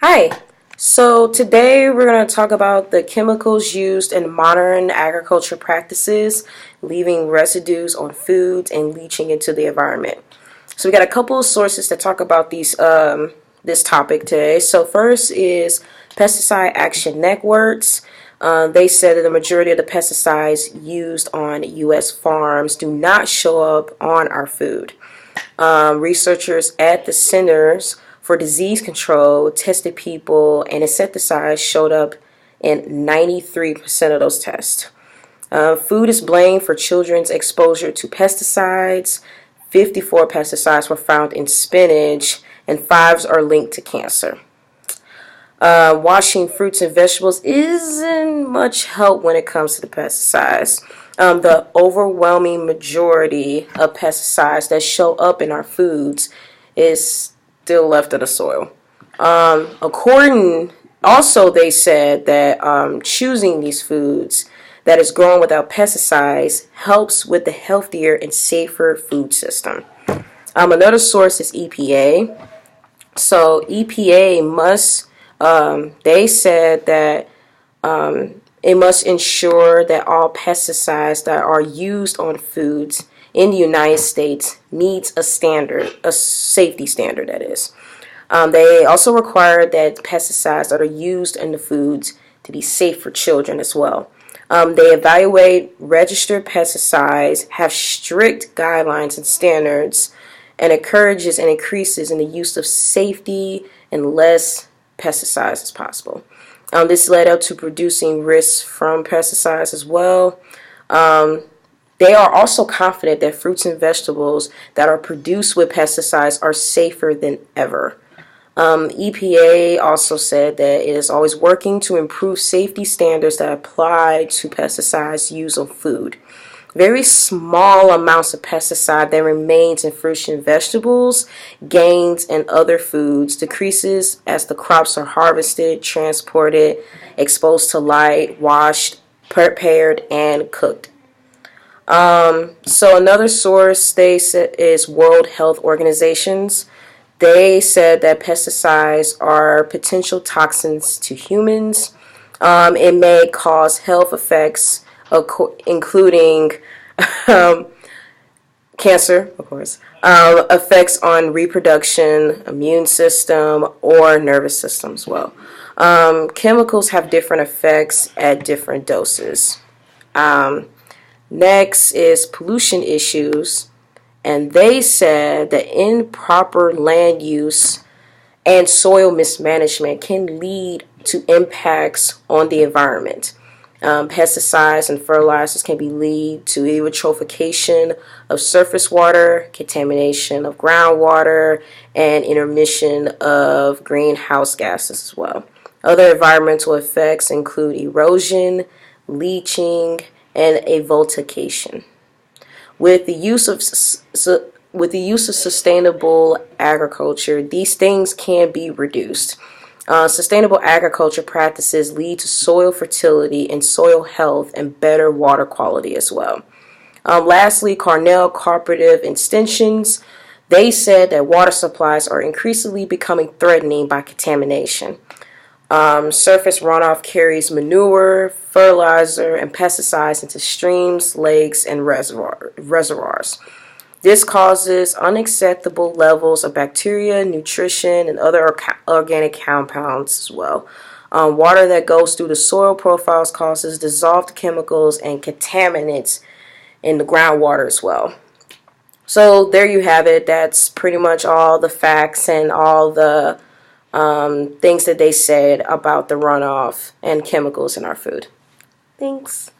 Hi. So today we're going to talk about the chemicals used in modern agriculture practices, leaving residues on foods and leaching into the environment. So we got a couple of sources that talk about this topic today. So first is Pesticide Action Networks. They said that the majority of the pesticides used on U.S. farms do not show up on our food. Researchers at the Centers for Disease Control tested people, and insecticides showed up in 93% of those tests. Food is blamed for children's exposure to pesticides. 54 pesticides were found in spinach, and 5 are linked to cancer. Washing fruits and vegetables isn't much help when it comes to the pesticides. The overwhelming majority of pesticides that show up in our foods is still left in the soil. Also they said that choosing these foods that is grown without pesticides helps with the healthier and safer food system. Another source is EPA. So EPA must, they said that it must ensure that all pesticides that are used on foods in the United States meets a standard, a safety standard that is. They also require that pesticides that are used in the foods to be safe for children as well. They evaluate registered pesticides, have strict guidelines and standards, and encourages and increases in the use of safety and less pesticides as possible. This led up to reducing risks from pesticides as well. They are also confident that fruits and vegetables that are produced with pesticides are safer than ever. EPA also said that it is always working to improve safety standards that apply to pesticides used on food. Very small amounts of pesticide that remains in fruits and vegetables, gains in other foods, decreases as the crops are harvested, transported, exposed to light, washed, prepared, and cooked. So another source they said is World Health Organizations. They said that pesticides are potential toxins to humans. It may cause health effects, including cancer, of course, effects on reproduction, immune system, or nervous system as well. Chemicals have different effects at different doses. Next is pollution issues, and they said that improper land use and soil mismanagement can lead to impacts on the environment. Pesticides and fertilizers can lead to eutrophication of surface water, contamination of groundwater, and intermission of greenhouse gases as well. Other environmental effects include erosion, leaching, and avoltication. With the use of sustainable agriculture, these things can be reduced. Sustainable agriculture practices lead to soil fertility and soil health and better water quality as well. Lastly, Cornell Cooperative Extensions, they said that water supplies are increasingly becoming threatening by contamination. Surface runoff carries manure, fertilizer, and pesticides into streams, lakes, and reservoirs. This causes unacceptable levels of bacteria, nutrition, and other organic compounds as well. Water that goes through the soil profiles causes dissolved chemicals and contaminants in the groundwater as well. So there you have it. That's pretty much all the facts and all the things that they said about the runoff and chemicals in our food. Thanks.